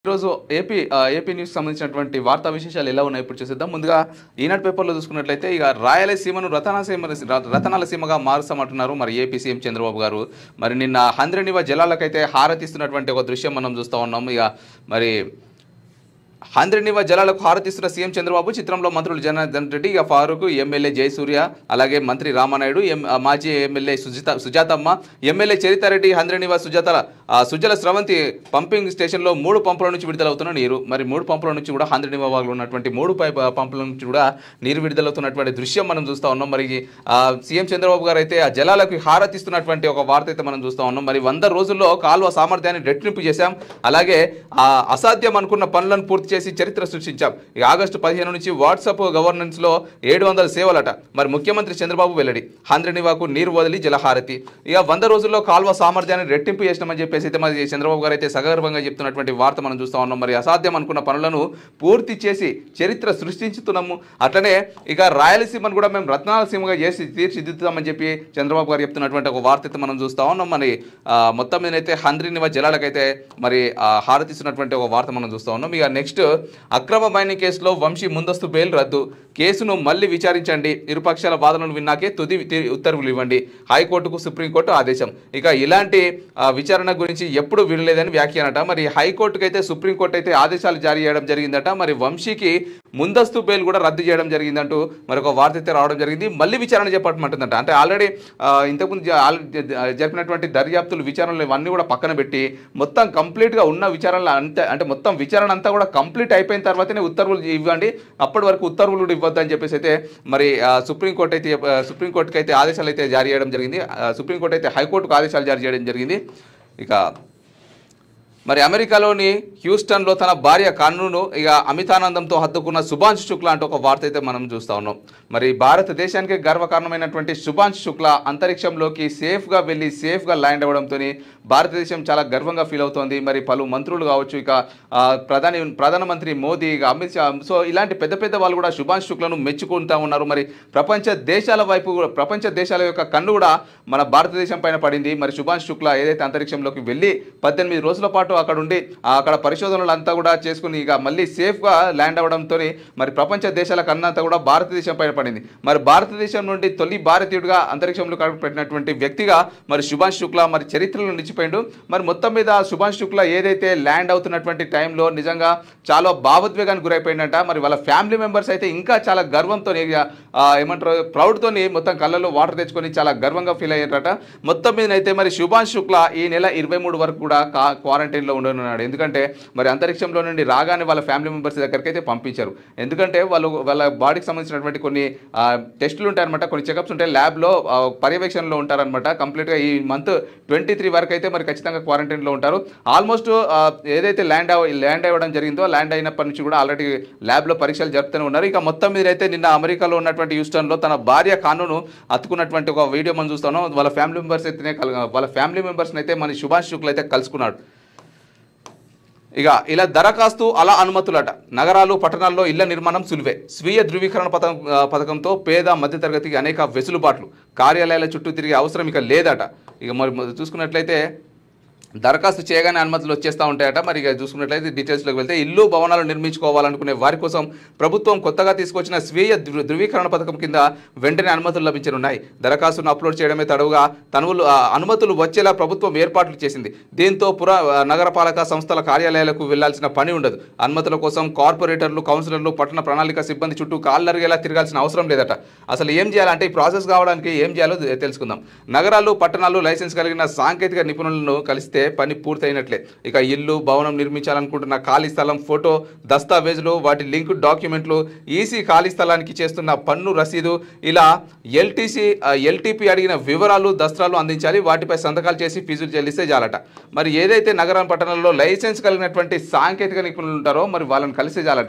ఈరోజు AP news సంబంధించినటువంటి వార్తా విశేషాలు ఎలా ఉన్నాయి ఇప్పుడు చూసేద్దాం. ముందుగా ఈనాడు పేపర్లో చూసుకున్నట్లయితే ఇక రాయలసీమను రతనాల సీమగా మారుస్తామంటున్నారు మరి ఏపీ సీఎం చంద్రబాబు గారు. మరి నిన్న హంద్రనివ జలాలకైతే హారతిస్తున్నటువంటి ఒక దృశ్యం మనం చూస్తూ ఉన్నాం. ఇక మరి హంద్రనివ జలాలకు హారతిస్తున్న సీఎం చంద్రబాబు, చిత్రంలో మంత్రులు జనార్దన్ రెడ్డి, ఇక ఫారూక్, ఎమ్మెల్యే జయసూర్య, అలాగే మంత్రి రామానాయుడు, మాజీ MLA Sujathamma, MLA Charitha Reddy. హంద్రనివ Sujala Sravanthi pumping స్టేషన్లో 3 పంపుల నుంచి విడుదలవుతున్న నీరు, మరి 3 పంపుల నుంచి కూడా హంద్రనివ వాగులో ఉన్నటువంటి 3 పంపుల నుంచి కూడా నీరు విడుదలవుతున్నటువంటి దృశ్యం మనం చూస్తూ ఉన్నాం. మరి సీఎం చంద్రబాబు గారు అయితే ఆ జలాలకు హారతిస్తున్నటువంటి ఒక వార్త అయితే మనం చూస్తూ ఉన్నాం. మరి 100 రోజుల్లో కాలువ సామర్థ్యాన్ని రెట్టింపు చేశాం, అలాగే అసాధ్యం అనుకున్న పనులను పూర్తి చేసి చరిత్ర సృష్టించాం. ఈ ఆగస్టు 15 నుంచి వాట్సాప్ గవర్నెన్స్ లో 700 సేవలట. మరి ముఖ్యమంత్రి చంద్రబాబు వెల్లడి. హంద్రనివాకు నీరు వదిలి జలహారతి. ఇక 100 రోజుల్లో కాల్వ సామర్థ్యాన్ని రెట్టింపు చేసినామని చెప్పేసి అయితే మరి చంద్రబాబు గారు అయితే సగర్వంగా చెప్తున్నటువంటి వార్త మనం చూస్తా ఉన్నాం. మరి అసాధ్యం అనుకున్న పనులను పూర్తి చేసి చరిత్ర సృష్టించుతున్నాము. అట్లనే ఇక రాయలసీమను కూడా మేము రత్నాల సీమగా చేసి తీర్చిదిద్దుతామని చెప్పి చంద్రబాబు గారు చెప్తున్నటువంటి ఒక వార్త అయితే మనం చూస్తా ఉన్నాం. మరి మొత్తం మీద అయితే హంద్రనివ జలాలకైతే మరి హారతిస్తున్నటువంటి ఒక వార్త మనం చూస్తా ఉన్నాం. ఇక నెక్స్ట్, అక్రమ మైనింగ్ కేసులో వంశీ ముందస్తు బెయిల్ రద్దు, కేసును మళ్లీ విచారించండి, ఇరుపక్షాల వాదనలు విన్నాకే తుది ఉత్తర్వులు ఇవ్వండి, హైకోర్టుకు సుప్రీంకోర్టు ఆదేశం. ఇక ఇలాంటి విచారణ గురించి ఎప్పుడు వినలేదని వ్యాఖ్యానట. మరి హైకోర్టుకు అయితే సుప్రీంకోర్టు అయితే ఆదేశాలు జారీ చేయడం జరిగిందట. మరి వంశీకి ముందస్తు బెయిల్ కూడా రద్దు చేయడం జరిగిందంటూ మరొక వార్త అయితే రావడం జరిగింది. మళ్ళీ విచారణ చేపట్టమంటుందంట. అంటే ఆల్రెడీ ఇంతకుముందు జరిపినటువంటి దర్యాప్తులు, విచారణలు ఇవన్నీ కూడా పక్కన పెట్టి మొత్తం కంప్లీట్గా ఉన్న విచారణలు అంటే మొత్తం విచారణ అంతా కూడా కంప్లీట్ అయిపోయిన తర్వాతనే ఉత్తర్వులు ఇవ్వండి, అప్పటి వరకు ఉత్తర్వులు కూడా ఇవ్వద్దు అని చెప్పేసి అయితే మరి సుప్రీంకోర్టుకి అయితే ఆదేశాలు అయితే జారీ చేయడం జరిగింది. సుప్రీంకోర్టు అయితే హైకోర్టుకు ఆదేశాలు జారీ చేయడం జరిగింది. ఇక మరి అమెరికాలోని హ్యూస్టన్లో తన భార్య కన్నును ఇక అమితానందంతో హత్తుకున్న శుభాంశు శుక్లా అంటూ ఒక వార్త అయితే మనం చూస్తూ ఉన్నాం. మరి భారతదేశానికి గర్వకారణమైనటువంటి శుభాంశు శుక్లా అంతరిక్షంలోకి సేఫ్గా వెళ్ళి సేఫ్గా ల్యాండ్ అవ్వడంతో భారతదేశం చాలా గర్వంగా ఫీల్ అవుతోంది. మరి పలు మంత్రులు కావచ్చు, ఇక ప్రధానమంత్రి మోదీ, ఇక అమిత్ షా, సో ఇలాంటి పెద్ద పెద్ద వాళ్ళు కూడా శుభాంశు శుక్లను మెచ్చుకుంటూ ఉన్నారు. మరి ప్రపంచ దేశాల యొక్క కన్ను కూడా మన భారతదేశం పైన పడింది. మరి శుభాంశు శుక్లా ఏదైతే అంతరిక్షంలోకి వెళ్ళి 18 రోజుల పాటు అక్కడ ఉండి అక్కడ పరిశోధనలు అంతా కూడా చేసుకుని ఇక మళ్ళీ సేఫ్గా ల్యాండ్ అవ్వడంతో మరి ప్రపంచ దేశాల కన్నంతా కూడా భారతదేశం పైన పడింది. మరి భారతదేశం నుండి తొలి భారతీయుడిగా అంతరిక్షంలో పెట్టినటువంటి వ్యక్తిగా మరి శుభాంశు శుక్లా మరి చరిత్రలో నిలిచిపోయిండు. మరి మొత్తం మీద శుభాంశు శుక్లా ఏదైతే ల్యాండ్ అవుతున్నటువంటి టైంలో నిజంగా చాలా భావోద్వేగానికి గురైపోయిందంట. మరి వాళ్ళ ఫ్యామిలీ మెంబర్స్ అయితే ఇంకా చాలా గర్వంతో ఏమంటారు ప్రౌడ్తో మొత్తం కళ్ళలో వాటర్ తెచ్చుకొని చాలా గర్వంగా ఫీల్ అయ్యారట. మొత్తం మీద అయితే మరి శుభాంశు శుక్లా ఈ నెల 23 వరకు కూడా క్వారంటైన్లో ఉండనున్నాడు. ఎందుకంటే మరి అంతరిక్షంలో నుండి రాగానే వాళ్ళ ఫ్యామిలీ మెంబర్స్ దగ్గరికి అయితే పంపించారు. ఎందుకంటే వాళ్ళ బాడీకి సంబంధించినటువంటి కొన్ని టెస్టులు ఉంటాయన్నమాట, కొన్ని చెకప్స్ ఉంటాయి, ల్యాబ్లో పర్యవేక్షణలో ఉంటారనమాట. కంప్లీట్గా ఈ మంత్ 23 వరకు అయితే మరి ఖచ్చితంగా క్వారంటైన్లో ఉంటారు. ఆల్మోస్ట్ ఏదైతే ల్యాండ్ అవ్వడం జరిగిందో ల్యాండ్ అయినప్పటి నుంచి కూడా ఆల్రెడీ ల్యాబ్లో పరీక్షలు జరుపుతూనే ఉన్నారు. ఇక మొత్తం మీద అయితే నిన్న అమెరికాలో ఉన్నటువంటి హ్యూస్టన్లో తన భార్య కానును అతుకున్నటువంటి ఒక వీడియో మనం చూస్తాను. వాళ్ళ ఫ్యామిలీ మెంబర్స్ని అయితే మన శుభాంశు శుక్లా అయితే కలుసుకున్నాడు. ఇక ఇలా దరఖాస్తు అలా అనుమతులట. నగరాలు పట్టణాల్లో ఇళ్ల నిర్మాణం సులువే. స్వీయ ధృవీకరణ పథకంతో పేద మధ్యతరగతికి అనేక వెసులుబాట్లు. కార్యాలయాల చుట్టూ తిరిగే అవసరం ఇక లేదట. ఇక మరి చూసుకున్నట్లయితే దరఖాస్తు చేయగానే అనుమతులు వచ్చేస్తూ ఉంటాయట. మరి ఇక చూసుకున్నట్లయితే డీటెయిల్స్లోకి వెళ్తే ఇల్లు భవనాలు నిర్మించుకోవాలనుకునే వారి కోసం ప్రభుత్వం కొత్తగా తీసుకొచ్చిన స్వీయ ధృవీకరణ పథకం కింద వెంటనే అనుమతులు లభించనున్నాయి. దరఖాస్తును అప్లోడ్ చేయడమే తడవుగా అనుమతులు వచ్చేలా ప్రభుత్వం ఏర్పాట్లు చేసింది. దీంతో నగరపాలక సంస్థల కార్యాలయాలకు వెళ్లాల్సిన పని ఉండదు. అనుమతుల కోసం కార్పొరేటర్లు, కౌన్సిలర్లు, పట్టణ ప్రణాళిక సిబ్బంది చుట్టూ కాళ్ళరిగేలా తిరగాల్సిన అవసరం లేదట. అసలు ఏం చేయాలంటే ఈ ప్రాసెస్ కావడానికి ఏం చేయాలో తెలుసుకుందాం. నగరాలు, పట్టణాలు లైసెన్స్ కలిగిన సాంకేతిక నిపుణులను కలిస్తే పని పూర్తయినట్లే. ఇక ఇల్లు భవనం నిర్మించాలనుకుంటున్న ఖాళీ స్థలం ఫోటో, దస్తావేజులు, వాటి లింక్ డాక్యుమెంట్లు, ఈసీ ఖాళీ స్థలానికి చేస్తున్న పన్ను రసీదు, ఇలా ఎల్టీపీ అడిగిన వివరాలు, దస్త్రాలు అందించాలి. వాటిపై సంతకాలు చేసి ఫీజులు చెల్లిస్తే చాలట. మరి ఏదైతే నగరం పట్టణంలో లైసెన్స్ కలిగినటువంటి సాంకేతిక నిపుణులు ఉంటారో మరి వాళ్ళని కలిసే చాలట.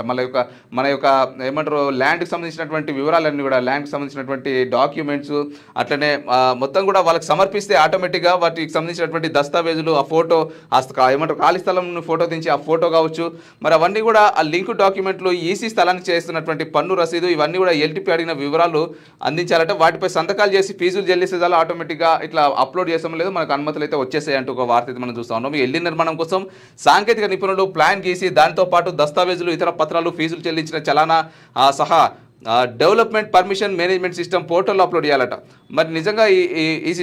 మన యొక్క ఏమంటారు ల్యాండ్కి సంబంధించినటువంటి వివరాలన్నీ కూడా, ల్యాండ్కి సంబంధించినటువంటి డాక్యుమెంట్స్ అట్లనే మొత్తం కూడా వాళ్ళకి సమర్పిస్తే ఆటోమేటిక్గా వాటికి సంబంధించినటువంటి దస్తావేజులు ఆ ఫోటో ఏమంటారు ఖాళీ స్థలం ఫోటో దించి ఆ ఫోటో కావచ్చు, మరి అవన్నీ కూడా ఆ లింక్ డాక్యుమెంట్లు ఈసీ స్థలానికి చేస్తున్నటువంటి పన్ను రసీదు ఇవన్నీ కూడా ఎల్టీపీ అడిగిన వివరాలు అందించాలంటే వాటిపై సంతకాలు చేసి ఫీజులు చెల్లిస్తే చాలా ఆటోమేటిక్గా ఇట్లా అప్లోడ్ చేస్తాం లేదు మనకు అనుమతులు అయితే వచ్చేసాయి అంటూ ఒక వార్త అయితే మనం చూస్తా ఉన్నాం. ఇల్లు నిర్మాణం కోసం సాంకేతిక నిపుణులు ప్లాన్ గీసి దానితో పాటు దస్తావేజులు ఇతర పత్రాలు ఫీజులు చెల్లించిన చలానా సహా డెవలప్మెంట్ పర్మిషన్ మేనేజ్మెంట్ సిస్టమ్ పోర్టల్లో అప్లోడ్ చేయాలట. మరి నిజంగా ఈ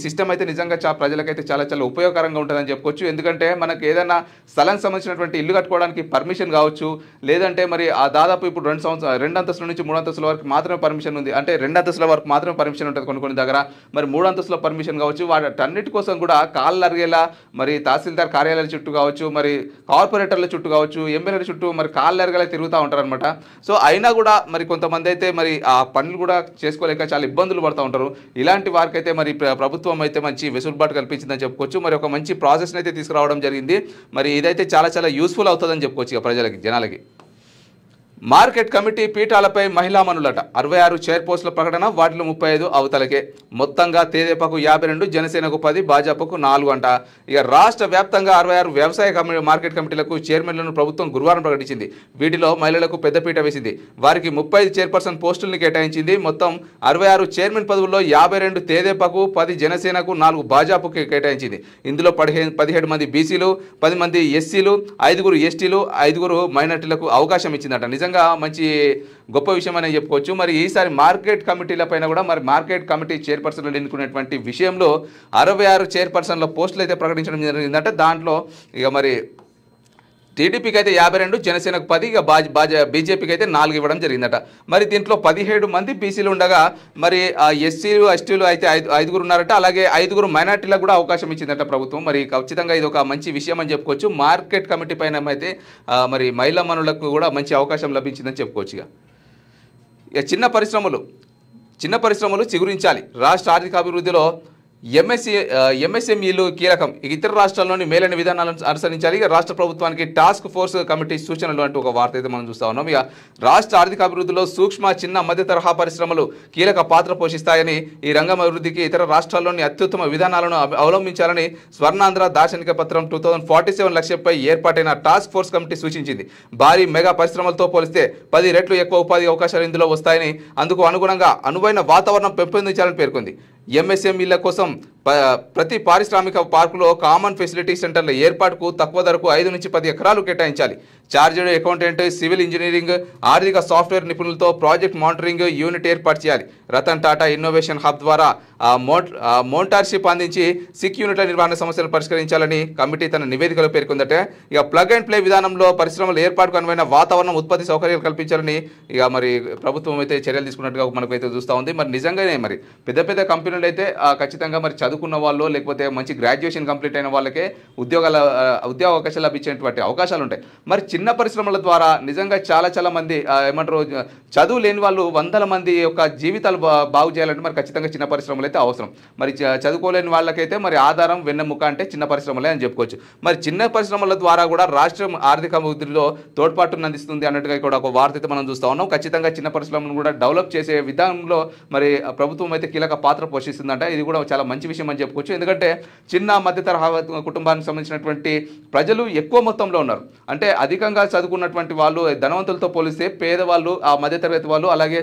సిస్టమ్ అయితే నిజంగా ప్రజలకైతే చాలా చాలా ఉపయోగకరంగా ఉంటుందని చెప్పుకోవచ్చు. ఎందుకంటే మనకు ఏదైనా స్థలం సంబంధించినటువంటి ఇల్లు కట్టుకోవడానికి పర్మిషన్ కావచ్చు, లేదంటే మరి ఆ దాదాపు ఇప్పుడు 2 అంతస్తుల నుంచి 3 అంతస్తుల వరకు మాత్రమే పర్మిషన్ ఉంది, అంటే 2 అంతస్తుల వరకు మాత్రమే పర్మిషన్ ఉంటుంది కొన్ని దగ్గర, మరి 3 అంతస్తుల పర్మిషన్ కావచ్చు. వాటన్నిటి కోసం కూడా కాళ్ళు అరిగేలా మరి తహసీల్దార్ కార్యాలయాల చుట్టూ కావచ్చు, మరి కార్పొరేటర్ల చుట్టూ కావచ్చు, ఎమ్మెల్యేల చుట్టూ మరి కాళ్ళు అరగలే తిరుగుతూ ఉంటారనమాట. సో అయినా కూడా మరి కొంతమంది అయితే మరి ఆ పనులు కూడా చేసుకోలేక చాలా ఇబ్బందులు పడుతూ ఉంటారు. ఇలాంటి వారికి అయితే మరి ప్రభుత్వం అయితే మంచి వెసులుబాటు కల్పించిందని చెప్పుకోవచ్చు. మరి ఒక మంచి ప్రాసెస్ని అయితే తీసుకురావడం జరిగింది. మరి ఇదైతే చాలా చాలా యూస్ఫుల్ అవుతుందని చెప్పుకోవచ్చు ఇక ప్రజలకి, జనాలకి. మార్కెట్ కమిటీ పీఠాలపై మహిళా మనులట. 66 చైర్పోస్టుల ప్రకటన, వాటిలో 35 అవతలకే. మొత్తంగా తెదేపాకు 52, జనసేనకు 10, భాజపాకు 4 అంట. ఇక రాష్ట్ర వ్యాప్తంగా 66 వ్యవసాయ మార్కెట్ కమిటీలకు చైర్మన్లను ప్రభుత్వం గురువారం ప్రకటించింది. వీటిలో మహిళలకు పెద్దపీట వేసింది. వారికి 35 చైర్పర్సన్ పోస్టులను కేటాయించింది. మొత్తం 66 చైర్మన్ పదవుల్లో 52 తెదేపాకు, 10 జనసేనకు, 4 భాజపాకు కేటాయించింది. ఇందులో 17 మంది బీసీలు, 10 మంది ఎస్సీలు, 5 ఎస్టీలు, 5 మైనార్టీలకు అవకాశం ఇచ్చిందట. నిజంగా మంచి గొప్ప విషయం అని చెప్పుకోవచ్చు. మరి ఈసారి మార్కెట్ కమిటీల పైన కూడా మరి మార్కెట్ కమిటీ చైర్పర్సన్లు ఎన్నుకునేటువంటి విషయంలో 66 చైర్పర్సన్ల పోస్టులు అయితే ప్రకటించడం జరిగిందంటే దాంట్లో ఇక మరి టీడీపీకి అయితే 52, జనసేనకు 10, ఇక బీజేపీకి అయితే 4 ఇవ్వడం జరిగిందట. మరి దీంట్లో 17 మంది బీసీలు ఉండగా మరి ఎస్సీలు ఎస్టీలు అయితే 5 ఉన్నారట. అలాగే 5 మైనార్టీలకు కూడా అవకాశం ఇచ్చిందట ప్రభుత్వం. మరి ఖచ్చితంగా ఇది ఒక మంచి విషయం అని చెప్పుకోవచ్చు. మార్కెట్ కమిటీ పైన అయితే మరి మహిళా మనులకు కూడా మంచి అవకాశం లభించిందని చెప్పుకోవచ్చు. ఇక చిన్న పరిశ్రమలు చిగురించాలి. రాష్ట్ర ఆర్థిక అభివృద్ధిలో ఎంఎస్ఎంఈలు కీలకం. ఇతర రాష్ట్రాల్లోని మేలైన విధానాలను అనుసరించాలి. ఇక రాష్ట్ర ప్రభుత్వానికి టాస్క్ ఫోర్స్ కమిటీ సూచనలు అంటూ ఒక వార్త అయితే మనం చూస్తా ఉన్నాం. ఇక రాష్ట్ర ఆర్థిక అభివృద్ధిలో సూక్ష్మ, చిన్న, మధ్య తరహా పరిశ్రమలు కీలక పాత్ర పోషిస్తాయని, ఈ రంగం అభివృద్ధికి ఇతర రాష్ట్రాల్లోని అత్యుత్తమ విధానాలను అవలంబించాలని స్వర్ణాంధ్ర దార్శనిక పత్రం 2047 లక్ష్యంపై ఏర్పాటైన టాస్క్ ఫోర్స్ కమిటీ సూచించింది. భారీ మెగా పరిశ్రమలతో పోలిస్తే 10 రెట్లు ఎక్కువ ఉపాధి అవకాశాలు ఇందులో వస్తాయని, అందుకు అనుగుణంగా అనువైన వాతావరణం పెంపొందించాలని పేర్కొంది. ఎంఎస్ఎంఈల కోసం ప్రతి పారిశ్రామిక పార్కులో కామన్ ఫెసిలిటీ సెంటర్ల ఏర్పాటుకు తక్కువ ధరకు 5 నుంచి 10 ఎకరాలు కేటాయించాలి. చార్జెడ్ అకౌంటెంట్, సివిల్ ఇంజనీరింగ్, ఆర్థిక సాఫ్ట్వేర్ నిపుణులతో ప్రాజెక్ట్ మానిటరింగ్ యూనిట్ ఏర్పాటు చేయాలి. రతన్ టాటా ఇన్నోవేషన్ హబ్ ద్వారా మోంటార్షిప్ అందించి సిక్ యూనిట్ల నిర్వహణ సమస్యలను పరిష్కరించాలని కమిటీ తన నివేదికలో పేర్కొందట. ఇక ప్లగ్ అండ్ ప్లే విధానంలో పరిశ్రమల ఏర్పాటుకు అనువైన వాతావరణం, ఉత్పత్తి సౌకర్యాలు కల్పించాలని ఇక మరి ప్రభుత్వం అయితే చర్యలు తీసుకున్నట్టుగా మనకైతే చూస్తూ ఉంది. మరి నిజంగానే మరి పెద్ద కంపెనీలు అయితే ఖచ్చితంగా మరి చదువుకున్న వాళ్ళు లేకపోతే మంచి గ్రాడ్యుయేషన్ కంప్లీట్ అయిన వాళ్ళకే ఉద్యోగ అవకాశాలు లభించేటువంటి అవకాశాలు ఉంటాయి. మరి చిన్న పరిశ్రమల ద్వారా నిజంగా చాలా మంది ఏమంటారు చదువు లేని వాళ్ళు 100 మంది యొక్క జీవితాలు బాగు చేయాలంటే మరి ఖచ్చితంగా చిన్న పరిశ్రమలు అయితే అవసరం. మరి చదువుకోలేని వాళ్ళకైతే మరి ఆధారం వెన్నెముక అంటే చిన్న పరిశ్రమలే అని చెప్పుకోవచ్చు. మరి చిన్న పరిశ్రమల ద్వారా కూడా రాష్ట్రం ఆర్థిక అభివృద్ధిలో తోడ్పాటును అందిస్తుంది అన్నట్టుగా కూడా ఒక వార్త అయితే మనం చూస్తూ ఉన్నాం. ఖచ్చితంగా చిన్న పరిశ్రమలను కూడా డెవలప్ చేసే విధానంలో మరి ప్రభుత్వం అయితే కీలక పాత్ర పోషిస్తుందంట. ఇది కూడా చాలా మంచి విషయం అని చెప్పుకోవచ్చు. ఎందుకంటే చిన్న మధ్య తరహా కుటుంబానికి సంబంధించినటువంటి ప్రజలు ఎక్కువ మొత్తంలో ఉన్నారు. అంటే అధికంగా చదువుకున్నటువంటి వాళ్ళు ధనవంతులతో పోలిస్తే పేదవాళ్ళు, ఆ మధ్యతరగతి వాళ్ళు, అలాగే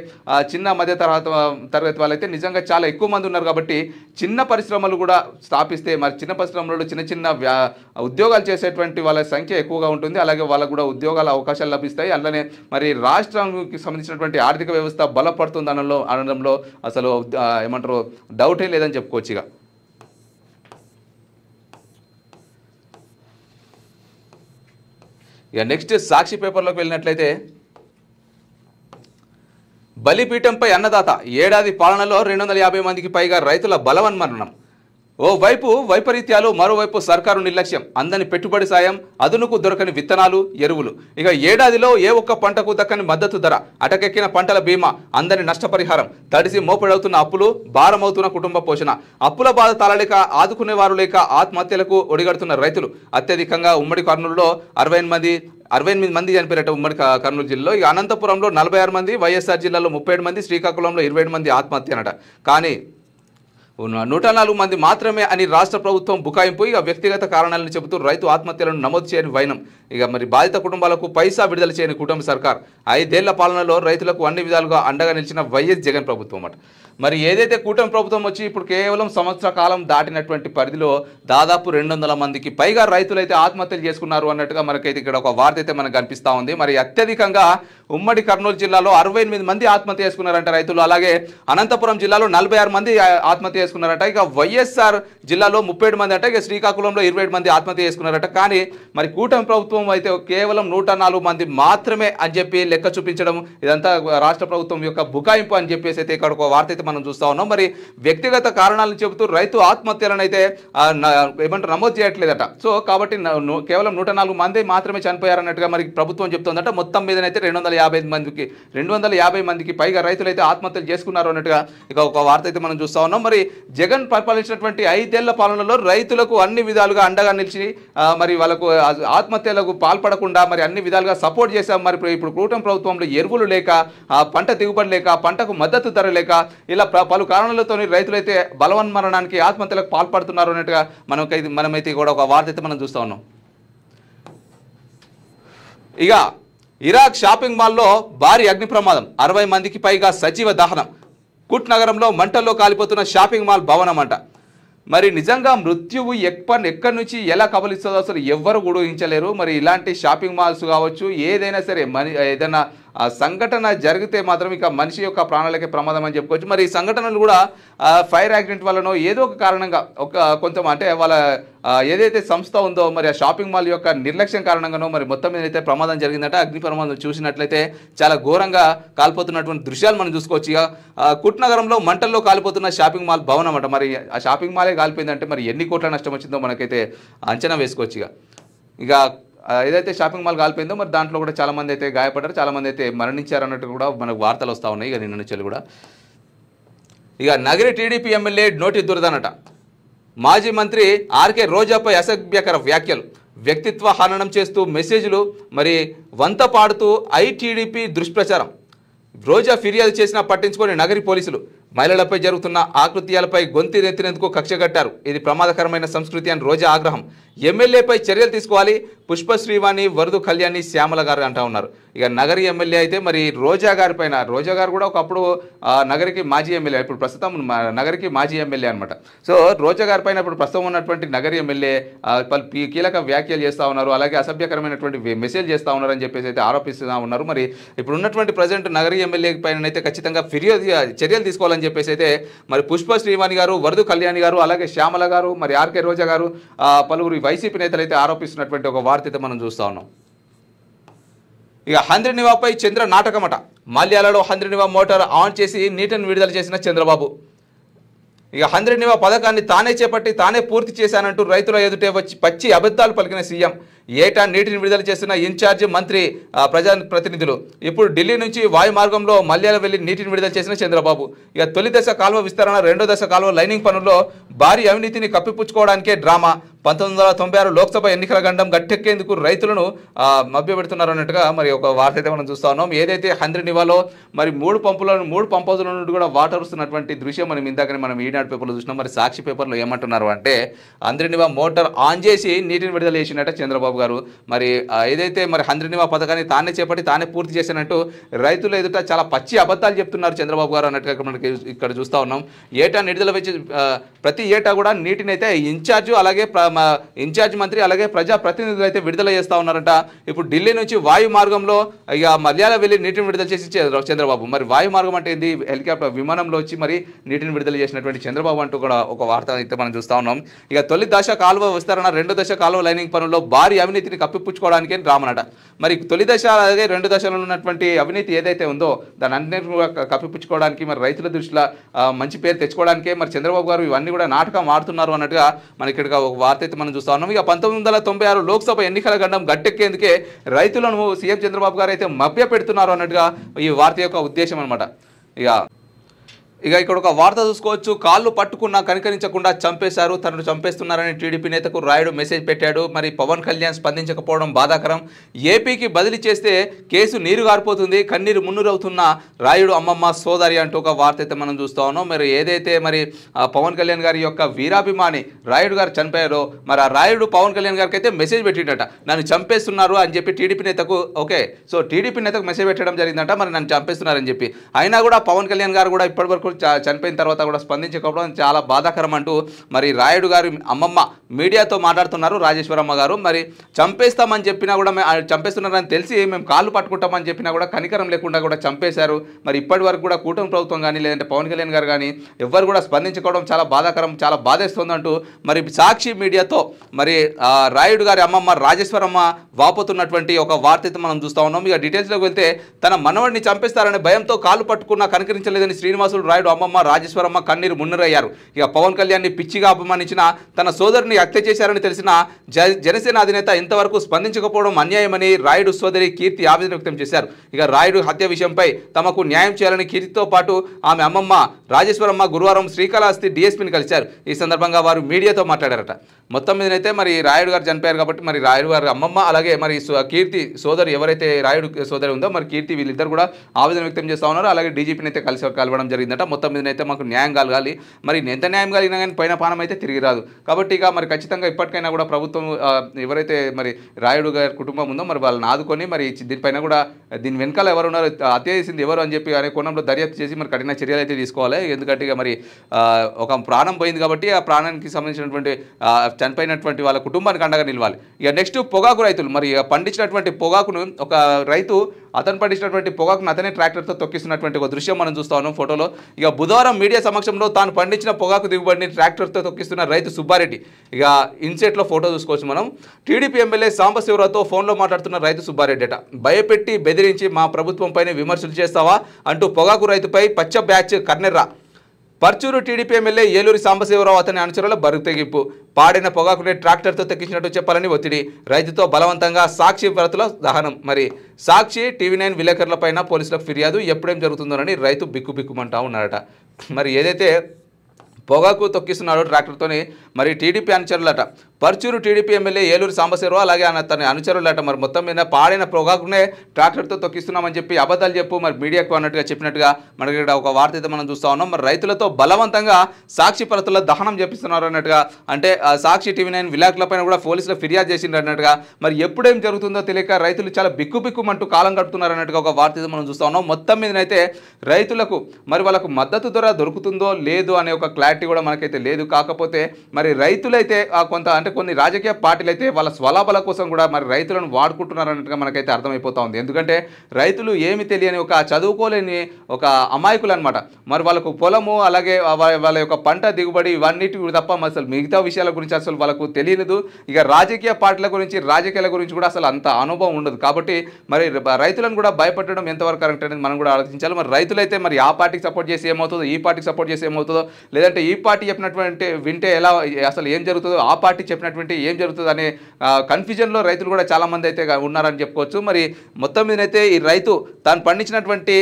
చిన్న మధ్య తరగతి వాళ్ళు అయితే నిజంగా చాలా ఎక్కువ మంది ఉన్నారు. కాబట్టి చిన్న పరిశ్రమలు కూడా స్థాపిస్తే మరి చిన్న పరిశ్రమలలో చిన్న ఉద్యోగాలు చేసేటువంటి వాళ్ళ సంఖ్య ఎక్కువగా ఉంటుంది. అలాగే వాళ్ళకు కూడా ఉద్యోగాల అవకాశాలు లభిస్తాయి. అలానే మరి రాష్ట్రానికి సంబంధించినటువంటి ఆర్థిక వ్యవస్థ బలపడుతుంది అనడంలో అసలు ఏమంటారు డౌటే లేదని చెప్పుకోవచ్చు. ఇక నెక్స్ట్ సాక్షి పేపర్లోకి వెళ్ళినట్లయితే బలిపీఠంపై అన్నదాత, ఏడాది పాలనలో 250 మందికి పైగా రైతుల బలవన్మరణం. ఓవైపు వైపరీత్యాలు, మరోవైపు సర్కారు నిర్లక్ష్యం, అందని పెట్టుబడి సాయం, అదునుకు దొరకని విత్తనాలు, ఎరువులు. ఇక ఏడాదిలో ఏ ఒక్క పంటకు దక్కని మద్దతు ధర, అటకెక్కిన పంటల బీమా, అందని నష్టపరిహారం, తడిసి మోపడవుతున్న అప్పులు, భారమవుతున్న కుటుంబ పోషణ, అప్పుల బాధ తాళలేక ఆదుకునేవారు లేక ఆత్మహత్యలకు ఒడిగడుతున్న రైతులు. అత్యధికంగా ఉమ్మడి కర్నూలులో 68 మంది చనిపోయారట ఉమ్మడి కర్నూలు జిల్లాలో. ఇక అనంతపురంలో 46 మంది, వైఎస్ఆర్ జిల్లాలో 37 మంది, శ్రీకాకుళంలో 27 మంది ఆత్మహత్య అనట. కానీ 104 మంది మాత్రమే అని రాష్ట్ర ప్రభుత్వం బుకాయింపు. ఇక వ్యక్తిగత కారణాలను చెబుతూ రైతు ఆత్మహత్యలను నమోదు చేయని వైనం. ఇక మరి బాధిత కుటుంబాలకు పైసా విడుదల చేయని కూటమి సర్కార్. 5 ఏళ్ల పాలనలో రైతులకు అన్ని విధాలుగా అండగా నిలిచిన వైఎస్ జగన్ ప్రభుత్వం అట. మరి ఏదైతే కూటమి ప్రభుత్వం వచ్చి ఇప్పుడు కేవలం సంవత్సర కాలం దాటినటువంటి పరిధిలో దాదాపు 200 మందికి పైగా రైతులైతే ఆత్మహత్యలు చేసుకున్నారు అన్నట్టుగా మనకైతే ఇక్కడ ఒక వార్త అయితే మనకు కనిపిస్తూ ఉంది. మరి అత్యధికంగా ఉమ్మడి కర్నూలు జిల్లాలో 68 మంది ఆత్మహత్య చేసుకున్నారంట రైతులు. అలాగే అనంతపురం జిల్లాలో 46 మంది ఆత్మహత్య చేసుకున్నారట. ఇక వైఎస్ఆర్ జిల్లాలో 37 మంది అంటే ఇక శ్రీకాకుళంలో 27 మంది ఆత్మహత్య చేసుకున్నారట. కానీ మరి కూటమి ప్రభుత్వం అయితే కేవలం 104 మంది మాత్రమే అని చెప్పి లెక్క చూపించడం ఇదంతా రాష్ట్ర ప్రభుత్వం యొక్క బుకాయింపు అని చెప్పేసి అయితే ఇక్కడ ఒక వార్త అయితే మనం చూస్తా ఉన్నాం. మరి వ్యక్తిగత కారణాలను చెబుతూ రైతు ఆత్మహత్యలను అయితే ఏమంటారు నమోదు చేయట్లేదట. సో కాబట్టి కేవలం 104 మంది మాత్రమే చనిపోయారన్నట్టుగా మరి ప్రభుత్వం చెప్తుందట. మొత్తం మీదనైతే 250 మందికి పైగా రైతులైతే ఆత్మహత్యలు చేసుకున్నారు అన్నట్టుగా ఇక ఒక వార్త అయితే మనం చూస్తా ఉన్నాం. మరి జగన్ పరిపాలించినటువంటి 5 ఏళ్ల పాలనలో రైతులకు అన్ని విధాలుగా అండగా నిలిచి మరి వాళ్ళకు ఆత్మహత్యలకు పాల్పడకుండా మరి అన్ని విధాలుగా సపోర్ట్ చేశాం. మరి ఇప్పుడు కూటమి ప్రభుత్వంలో ఎరువులు లేక పంట దిగుబడి లేక పంటకు మద్దతు ధర లేక ఇలా పలు కారణాలతో రైతులైతే బలవన్మరణానికి ఆత్మహత్యలకు పాల్పడుతున్నారు అన్నట్టుగా మనమైతే కూడా ఒక వార్త అయితే మనం చూస్తా ఉన్నాం. ఇక ఇరాక్ షాపింగ్ మాల్లో భారీ అగ్ని ప్రమాదం, 60 మందికి పైగా సజీవ దహనం. కుట్ నగరంలో మంటల్లో కాలిపోతున్న షాపింగ్ మాల్ భవనం అంట. మరి నిజంగా మృత్యువు ఎక్కడి నుంచి ఎలా కబలిస్తుందో అసలు ఎవ్వరు కూడా ఊహించలేరు. మరి ఇలాంటి షాపింగ్ మాల్స్ కావచ్చు ఏదైనా సరే ఏదైనా సంఘటన జరిగితే మాత్రం ఇక మనిషి యొక్క ప్రాణాలకే ప్రమాదం అని చెప్పుకోవచ్చు. మరి ఈ సంఘటనలు కూడా ఫైర్ యాక్సిడెంట్ వల్లనో ఏదో ఒక కారణంగా కొంచెం అంటే వాళ్ళ ఏదైతే సంస్థ ఉందో మరి ఆ షాపింగ్ మాల్ యొక్క నిర్లక్ష్యం కారణంగానో మరి మొత్తం మీద అయితే ప్రమాదం జరిగిందట. అగ్ని ప్రమాదం చూసినట్లయితే చాలా ఘోరంగా కాలిపోతున్నటువంటి దృశ్యాలు మనం చూసుకోవచ్చు. ఇక కుట్ నగరంలో మంటల్లో కాలిపోతున్న షాపింగ్ మాల్ భవనం అట. మరి ఆ షాపింగ్ మాలే కాలిపోయిందంటే మరి ఎన్ని కోట్ల నష్టం వచ్చిందో మనకైతే అంచనా వేసుకోవచ్చు. ఇక ఏదైతే షాపింగ్ మాల్ కాలిపోయిందో మరి దాంట్లో కూడా చాలామంది అయితే గాయపడ్డారు, చాలామంది అయితే మరణించారు అన్నట్టు కూడా మనకు వార్తలు వస్తూ ఉన్నాయి. ఇక నిన్న నుంచి కూడా ఇక నగరి టీడీపీ ఎమ్మెల్యే నోటి దురదనట. మాజీ మంత్రి ఆర్కే రోజాపై అసభ్యకర వ్యాఖ్యలు, వ్యక్తిత్వ హననం చేస్తూ మెసేజ్లు, మరి వంత పాడుతూ ఐటీడీపీ దుష్ప్రచారం. రోజా ఫిర్యాదు చేసినా పట్టించుకొని నగరి పోలీసులు. మహిళలపై జరుగుతున్న ఆకృత్యాలపై గొంతు నెత్తినందుకు కక్ష కట్టారు. ఇది ప్రమాదకరమైన సంస్కృతి అని రోజా ఆగ్రహం. ఎమ్మెల్యేపై చర్యలు తీసుకోవాలి. పుష్పశ్రీవాణి, వరదు కళ్యాణి, శ్యామల గారు అంటూ ఉన్నారు. ఇక నగరి ఎమ్మెల్యే అయితే మరి రోజా గారి పైన, రోజా గారు కూడా ఒకప్పుడు నగరికి మాజీ ఎమ్మెల్యే, ఇప్పుడు ప్రస్తుతం నగరికి మాజీ ఎమ్మెల్యే అనమాట. సో రోజా గారి పైన ఇప్పుడు ప్రస్తుతం ఉన్నటువంటి నగరి ఎమ్మెల్యే కీలక వ్యాఖ్యలు చేస్తూ ఉన్నారు, అలాగే అసభ్యకరమైనటువంటి మెసేజ్ చేస్తూ ఉన్నారని చెప్పేసి అయితే ఆరోపిస్తూ ఉన్నారు. మరి ఇప్పుడు ఉన్నటువంటి ప్రజెంట్ నగరి ఎమ్మెల్యే పైన అయితే ఖచ్చితంగా చర్యలు తీసుకోవాలని చెప్పేసి అయితే మరి పుష్ప శ్రీవాణి గారు, వరదు కళ్యాణి గారు, అలాగే శ్యామల గారు, మరి ఆర్కే రోజా గారు, పలువురు వైసీపీ నేతలు అయితే ఆరోపిస్తున్నటువంటి ఒక వార్త అయితే మనం చూస్తూ ఉన్నాం. ఇక హంద్రినివాపై చంద్ర నాటకమట. మాల్యాలలో హంద్రినివా మోటార్ ఆన్ చేసి నీటిని విడుదల చేసిన చంద్రబాబు. ఇక హంద్రినివా పథకాన్ని తానే చేపట్టి తానే పూర్తి చేశానంటూ రైతుల ఎదుటే వచ్చి పచ్చి అబద్ధాలు పలికిన సీఎం. ఏటా నీటిని విడుదల చేస్తున్న ఇన్ఛార్జి మంత్రి ప్రజాప్రతినిధులు. ఇప్పుడు ఢిల్లీ నుంచి వాయు మార్గంలో మల్యాల వెళ్లి నీటిని విడుదల చేసిన చంద్రబాబు. ఇక తొలి దశ కాలువ విస్తరణ, రెండో దశ కాలువ లైనింగ్ పనుల్లో భారీ అవినీతిని కప్పిపుచ్చుకోవడానికే డ్రామా. 1996 లోక్సభ ఎన్నికల గండం గట్టెక్కేందుకు రైతులను మభ్యపెడుతున్నారు అన్నట్టుగా మరి ఒక వార్త అయితే మనం చూస్తా ఉన్నాం. ఏదైతే హంద్రినివాలో మరి 3 పంప్ హౌజుల నుండి కూడా వాటర్ వస్తున్నటువంటి దృశ్యం మనం ఇందాకనే మనం ఈనాడు పేపర్లో చూసినాం. మరి సాక్షి పేపర్లో ఏమంటున్నారు అంటే హంద్రినివా మోటార్ ఆన్ చేసి నీటిని విడుదల చేసినట్టు చంద్రబాబు గారు. మరి ఏదైతే మరి హంద్రినివా పథకాన్ని తానే చేపట్టి తానే పూర్తి చేసినట్టు రైతుల ఎదుట చాలా పచ్చి అబద్ధాలు చెప్తున్నారు చంద్రబాబు గారు అన్నట్టుగా మనకి ఇక్కడ చూస్తూ ఉన్నాం. ఏటా విడుదల వచ్చి ప్రతి ఏటా కూడా నీటిని అయితే ఇన్ఛార్జ్ మంత్రి అలాగే ప్రజాప్రతినిధులు అయితే విడుదల చేస్తూ ఉన్నారంట. ఇప్పుడు ఢిల్లీ నుంచి వాయు మార్గంలో ఇక మల్యాల వెళ్ళి నీటిని విడుదల చేసి చంద్రబాబు. మరి వాయు మార్గం అంటే ఏంది? హెలికాప్టర్ విమానంలో వచ్చి మరి నీటిని విడుదల చేసినటువంటి చంద్రబాబు అంటూ కూడా ఒక వార్త అయితే మనం చూస్తూ ఉన్నాం. ఇక తొలి దశ కాలువ విస్తరణ, రెండో దశ కాలువ లైనింగ్ పనుల్లో భారీ అవినీతిని కప్పిపుచ్చుకోవడానికే రామనట. మరి తొలి దశ అలాగే రెండు దశలో ఉన్నటువంటి అవినీతి ఏదైతే ఉందో దాని అన్నింటినీ కప్పిపుచ్చుకోవడానికి మరి రైతుల దృష్టిలో మంచి పేరు తెచ్చుకోవడానికే మరి చంద్రబాబు గారు ఇవన్నీ కూడా నాటకం ఆడుతున్నారు అన్నట్టుగా మనకి ఇక్కడ ఒక వార్త అయితే మనం చూస్తా ఉన్నాం. ఇక 1996 లోక్సభ ఎన్నికల గండం గట్టెక్కేందుకే రైతులను సీఎం చంద్రబాబు గారు అయితే మభ్య పెడుతున్నారు అన్నట్టుగా ఈ వార్త యొక్క ఉద్దేశం అనమాట. ఇక ఇక ఇక్కడ ఒక వార్త చూసుకోవచ్చు. కాళ్ళు పట్టుకున్నా కనికరించకుండా చంపేశారు, తనను చంపేస్తున్నారని టీడీపీ నేతకు రాయుడు మెసేజ్ పెట్టాడు. మరి పవన్ కళ్యాణ్ స్పందించకపోవడం బాధాకరం. ఏపీకి బదిలీ చేస్తే కేసు నీరు గారిపోతుంది, కన్నీరు మున్నూరవుతున్న రాయుడు అమ్మమ్మ సోదరి అంటూ ఒక వార్త అయితే మనం చూస్తా ఉన్నాం. మరి ఏదైతే మరి పవన్ కళ్యాణ్ గారి యొక్క వీరాభిమాని రాయుడు గారు చనిపోయారో, మరి ఆ రాయుడు పవన్ కళ్యాణ్ గారికి అయితే మెసేజ్ పెట్టిండట, నన్ను చంపేస్తున్నారు అని చెప్పి టీడీపీ నేతకు. ఓకే, సో టీడీపీ నేతకు మెసేజ్ పెట్టడం జరిగిందంట, మరి నన్ను చంపేస్తున్నారని చెప్పి. అయినా కూడా పవన్ కళ్యాణ్ గారు కూడా ఇప్పటివరకు చనిపోయిన తర్వాత కూడా స్పందించకపోవడం చాలా బాధాకరం అంటూ మరి రాయుడు గారి అమ్మమ్మ మీడియాతో మాట్లాడుతున్నారు. రాజేశ్వరమ్మ గారు మరి చంపేస్తామని చెప్పినా కూడా, చంపేస్తున్నారని తెలిసి మేము కాళ్ళు పట్టుకుంటామని చెప్పినా కూడా కనికరం లేకుండా కూడా చంపేశారు. మరి ఇప్పటి వరకు కూడా కూటమి ప్రభుత్వం కానీ లేదంటే పవన్ కళ్యాణ్ గారు కానీ ఎవ్వరు కూడా స్పందించుకోవడం చాలా బాధాకరం, చాలా బాధేస్తుందంటూ మరి సాక్షి మీడియాతో మరి రాయుడు గారి అమ్మమ్మ రాజేశ్వరమ్మ వాపోతున్నటువంటి ఒక వార్త అయితే మనం చూస్తా ఉన్నాం. ఇక డీటెయిల్స్లోకి వెళ్తే తన మనవడిని చంపేస్తారనే భయంతో కాళ్ళు పట్టుకున్నా కనికరించలేదని శ్రీనివాసులు రాయుడు అమ్మమ్మ రాజేశ్వరమ్మ కన్నీరు మున్నరయ్యారు. ఇక పవన్ కళ్యాణ్ని పిచ్చిగా అపమానించిన తన సోదరుని హత్య చేశారని తెలిసిన జనసేన అధినేత ఇంతవరకు స్పందించకపోవడం అన్యాయమని రాయుడు సోదరి కీర్తి ఆవేదన వ్యక్తం చేశారు. ఇక రాయుడు హత్య విషయంపై తమకు న్యాయం చేయాలని కీర్తితో పాటు ఆమె అమ్మమ్మ రాజేశ్వరమ్మ గురువారం శ్రీకాళహస్తి డీఎస్పీని కలిశారు. ఈ సందర్భంగా వారు మీడియాతో మాట్లాడారట. మొత్తం మీదనైతే మరి రాయుడు గారు చనిపోయారు కాబట్టి మరి రాయుడు గారి అమ్మమ్మ అలాగే మరి కీర్తి సోదరు ఎవరైతే రాయుడు సోదరి ఉందో మరి కీర్తి వీళ్ళిద్దరు కూడా ఆవేదన వ్యక్తం చేస్తూ ఉన్నారు. అలాగే డీజీపీని అయితే కలవడం జరిగిందట. మొత్తం మీదనైతే మాకు న్యాయం కలగాలి, మరి ఎంత న్యాయం కలిగినా కానీ పైన పానం అయితే తిరిగి రాదు కాబట్టి ఇక మరి ఖచ్చితంగా ఇప్పటికైనా కూడా ప్రభుత్వం ఎవరైతే మరి రాయుడు గారి కుటుంబం ఉందో మరి వాళ్ళని ఆదుకొని మరి దీనిపైన కూడా దీని వెనకాల ఎవరు ఉన్నారో, హత్య చేసింది ఎవరు అని చెప్పి అనే కోణంలో దర్యాప్తు చేసి మరి కఠిన చర్యలు అయితే తీసుకోవాలి. ఎందుకంటే ఇక మరి ఒక ప్రాణం పోయింది కాబట్టి ఆ ప్రాణానికి సంబంధించినటువంటి చనిపోయినటువంటి వాళ్ళ కుటుంబానికి అండగా నిలవాలి. ఇక నెక్స్ట్ పొగాకు రైతులు మరి పండించినటువంటి పొగాకును ఒక రైతు అతను పండించినటువంటి పొగాకును అతనే ట్రాక్టర్తో తొక్కిస్తున్నటువంటి ఒక దృశ్యం మనం చూస్తా ఉన్నాం ఫోటోలో. ఇక బుధవారం మీడియా సమక్షంలో తాను పండించిన పొగాకు దిగుబడిని ట్రాక్టర్తో తొక్కిస్తున్న రైతు సుబ్బారెడ్డి. ఇక ఇన్సెట్లో ఫోటో చూసుకోవచ్చు మనం. టీడీపీ ఎమ్మెల్యే సాంబశివరావుతో ఫోన్లో మాట్లాడుతున్న రైతు సుబ్బారెడ్డి అట. భయపెట్టి బెదిరించి మా ప్రభుత్వంపైనే విమర్శలు చేస్తావా అంటూ పొగాకు రైతుపై పచ్చ బ్యాచ్ కర్నెర్రా. పర్చూరు టీడీపీ ఎమ్మెల్యే ఏలూరి సాంబశివరావు అతని అనుచరుల బరువు తెగింపు. పాడిన పొగాకునే ట్రాక్టర్తో తెక్కించినట్టు చెప్పాలని ఒత్తిడి. రైతుతో బలవంతంగా సాక్షి వ్రతుల దహనం. మరి సాక్షి టీవీ9 విలేకరులపైన పోలీసులకు ఫిర్యాదు. ఎప్పుడేం జరుగుతుందోనని రైతు బిక్కుబిక్కుమంటా ఉన్నాడట. మరి ఏదైతే పొగాకు తొక్కిస్తున్నాడు ట్రాక్టర్తోని మరి టీడీపీ అనుచరులట. పర్చూరు టీడీపీ ఎమ్మెల్యే ఏలూరు సాంబశివరావు అలాగే తన అనుచరులట. మరి మొత్తం మీద పాడిన పొగాకునే ట్రాక్టర్తో తొక్కిస్తున్నామని చెప్పి అబద్ధాలు చెప్పు మరి మీడియాకు అన్నట్టుగా చెప్పినట్టుగా మనకి ఇక్కడ ఒక వార్త అయితే మనం చూస్తా ఉన్నాం. మరి రైతులతో బలవంతంగా సాక్షి పరతుల దహనం చేపిస్తున్నారు అన్నట్టుగా, అంటే సాక్షి టీవీ9 విలేకరులపైన కూడా పోలీసులు ఫిర్యాదు చేసిండ్రు అన్నట్టుగా. మరి ఎప్పుడేం జరుగుతుందో తెలియక రైతులు చాలా బిక్కుబిక్కుమంటూ కాలం గడుపుతున్నారు అన్నట్టుగా ఒక వార్త అయితే మనం చూస్తా ఉన్నాం. మొత్తం మీదనైతే రైతులకు మరి వాళ్ళకు మద్దతు ధర దొరుకుతుందో లేదు అనే ఒక క్లారిటీ కూడా మనకైతే లేదు. కాకపోతే మరి రైతులైతే కొంత అంటే కొన్ని రాజకీయ పార్టీలు అయితే వాళ్ళ స్వలాభాల కోసం కూడా మరి రైతులను వాడుకుంటున్నారు అన్నట్టుగా మనకైతే అర్థమైపోతా ఉంది. ఎందుకంటే రైతులు ఏమి తెలియని ఒక చదువుకోలేని ఒక అమాయకులు అనమాట. మరి వాళ్ళకు పొలము అలాగే వాళ్ళ యొక్క పంట దిగుబడి ఇవన్నిటి తప్ప అసలు మిగతా విషయాల గురించి అసలు వాళ్ళకు తెలియదు. ఇక రాజకీయ పార్టీల గురించి రాజకీయాల గురించి కూడా అసలు అంత అనుభవం ఉండదు. కాబట్టి మరి రైతులను కూడా భయపెట్టడం ఎంతవరకు కరెక్ట్ అనేది మనం కూడా ఆలోచించాలి. మరి రైతులైతే మరి ఆ పార్టీకి సపోర్ట్ చేసి ఏమవుతుందో, ఈ పార్టీకి సపోర్ట్ చేసి ఏమవుతుందో, లేదంటే ఈ పార్టీ చెప్పినటువంటి వింటే ఎలా అసలు ఏం జరుగుతుందో, ఆ పార్టీ చెప్పినటువంటి ఏం జరుగుతుంది అనే కన్ఫ్యూజన్లో రైతులు కూడా చాలామంది అయితే ఉన్నారని చెప్పుకోవచ్చు. మరి మొత్తం మీదనైతే ఈ రైతు తాను పండించినటువంటి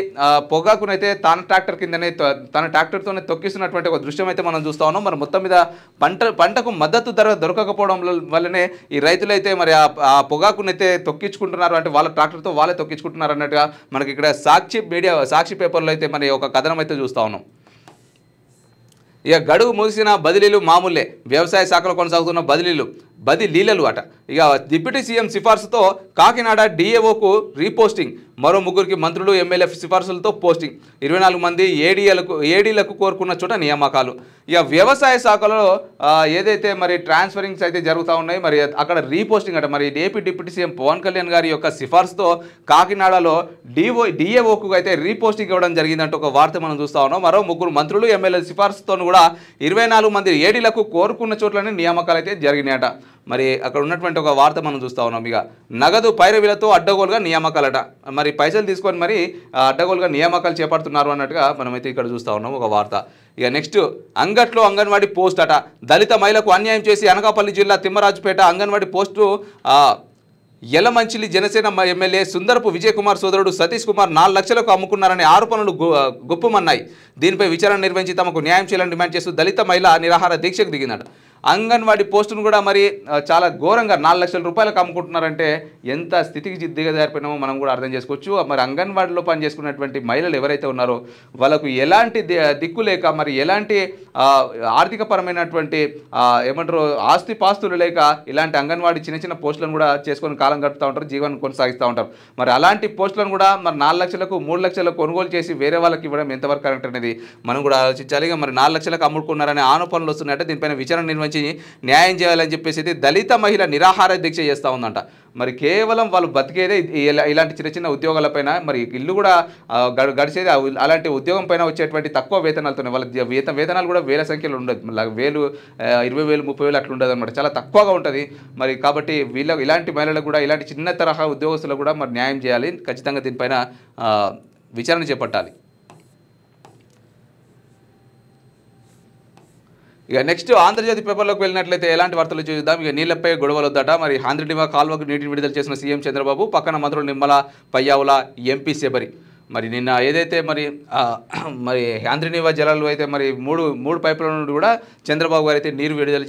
పొగాకునైతే తన ట్రాక్టర్ కిందనే తన ట్రాక్టర్తోనే తొక్కిస్తున్నటువంటి ఒక దృశ్యం అయితే మనం చూస్తా ఉన్నాం. మరి మొత్తం మీద పంటకు మద్దతు ధర దొరకకపోవడం వల్లనే ఈ రైతులైతే మరి ఆ పొగాకునైతే తొక్కించుకుంటున్నారు, అంటే వాళ్ళ ట్రాక్టర్తో వాళ్ళే తొక్కించుకుంటున్నారు అన్నట్టుగా మనకి ఇక్కడ సాక్షి పేపర్లో అయితే మరి ఒక కథనం అయితే చూస్తా ఉన్నాం. ఇక గడువు ముగిసిన బదిలీలు మామూలే. వ్యవసాయ శాఖలో కొనసాగుతున్న బదిలీలు అట. ఇక డిప్యూటీ సీఎం సిఫార్సుతో కాకినాడ డిఏఓకు రీపోస్టింగ్. మరో 3 మంత్రులు ఎమ్మెల్యే సిఫార్సులతో పోస్టింగ్. 24 మంది ఏడీలకు కోరుకున్న చోట నియామకాలు. ఇక వ్యవసాయ శాఖలో ఏదైతే మరి ట్రాన్స్ఫరింగ్స్ అయితే జరుగుతూ ఉన్నాయి, మరి అక్కడ రీపోస్టింగ్ అట. మరి AP deputy CM Pawan Kalyan గారి యొక్క సిఫార్సుతో కాకినాడలో డిఏఓకు అయితే రీపోస్టింగ్ ఇవ్వడం జరిగిందంటూ ఒక వార్త మనం చూస్తా ఉన్నాం. మరో 3 మంత్రులు ఎమ్మెల్యే సిఫార్సుతో కూడా 24 మంది ఏడీలకు కోరుకున్న చోట్లనే నియామకాలు అయితే జరిగినాయట. మరి అక్కడ ఉన్నటువంటి ఒక వార్త మనం చూస్తూ ఉన్నాం. ఇక నగదు పైరవీలతో అడ్డగోలుగా నియామకాలట. మరి పైసలు తీసుకొని మరి అడ్డగోలుగా నియామకాలు చేపడుతున్నారు అన్నట్టుగా మనమైతే ఇక్కడ చూస్తూ ఉన్నాం ఒక వార్త. ఇక నెక్స్ట్ అంగట్లో అంగన్వాడీ పోస్ట్ అట. దళిత మహిళకు అన్యాయం చేసి అనకాపల్లి జిల్లా తిమ్మరాజుపేట అంగన్వాడీ పోస్టు యలమంచిలి జనసేన ఎమ్మెల్యే సుందరపు విజయ్ కుమార్ సోదరుడు సతీష్ కుమార్ 4 లక్షలకు అమ్ముకున్నారనే ఆరోపణలు గుప్పమన్నాయి. దీనిపై విచారణ నిర్వహించి తమకు న్యాయం చేయాలని డిమాండ్ చేస్తూ దళిత మహిళ నిరాహార దీక్షకు దిగిందట. అంగన్వాడీ పోస్టును కూడా మరి చాలా ఘోరంగా 4 లక్షల రూపాయలకు అమ్ముకుంటున్నారంటే ఎంత స్థితికి దిగజారిపోయినామో మనం కూడా అర్థం చేసుకోవచ్చు. మరి అంగన్వాడీలో పనిచేసుకున్నటువంటి మహిళలు ఎవరైతే ఉన్నారో వాళ్ళకు ఎలాంటి దిక్కు లేక మరి ఎలాంటి ఆర్థికపరమైనటువంటి ఏమంటారు ఆస్తిపాస్తులు లేక ఇలాంటి అంగన్వాడీ చిన్న చిన్న పోస్టులను కూడా చేసుకొని కాలం గడుపుతూ ఉంటారు, జీవనం కొనసాగిస్తూ ఉంటారు. మరి అలాంటి పోస్టులను కూడా మరి 4 లక్షలకు 3 లక్షలకు కొనుగోలు చేసి వేరే వాళ్ళకి ఇవ్వడం ఎంతవరకు కరెక్ట్ అనేది మనం కూడా ఆలోచించాలి. మరి 4 లక్షలకు అమ్ముకున్నారనే ఆరోపణలు వస్తున్నాయంటే దీనిపైన విచారణ నిర్వహించి న్యాయం చేయాలని చెప్పేసి దళిత మహిళ నిరాహార దీక్ష చేస్తూ ఉందంట. మరి కేవలం వాళ్ళు బతికేదే ఇలాంటి చిన్న చిన్న ఉద్యోగాలపైన, మరి ఇల్లు కూడా గడిచేది అలాంటి ఉద్యోగం పైన వచ్చేటువంటి తక్కువ వేతనాలతోనే. వాళ్ళ వేతనాలు కూడా వేల సంఖ్యలో ఉండదు, 1000, 20,000, 30,000 అట్లా ఉండదు అనమాట, చాలా తక్కువగా ఉంటుంది. మరి కాబట్టి ఇలాంటి మహిళలకు కూడా ఇలాంటి చిన్న తరహా ఉద్యోగస్తులకు కూడా మరి న్యాయం చేయాలి, ఖచ్చితంగా దీనిపైన విచారణ చేపట్టాలి. ఇక నెక్స్ట్ ఆంధ్రజ్యోతి పేపర్లోకి వెళ్ళినట్లయితే ఎలాంటి వార్తలు చూద్దాం. ఇక నీళ్లపై గొడవలు వద్దట. మరి ఆంధ్రనివా కాల్వకు నీటిని విడుదల చేసిన సీఎం చంద్రబాబు, పక్కన మంత్రులు నిమ్మల, పయ్యావుల, ఎంపీ శబరి. మరి నిన్న ఏదైతే మరి ఆంధ్రనివా జలాలు అయితే మరి మూడు పైపుల నుండి కూడా చంద్రబాబు గారు అయితే నీరు విడుదల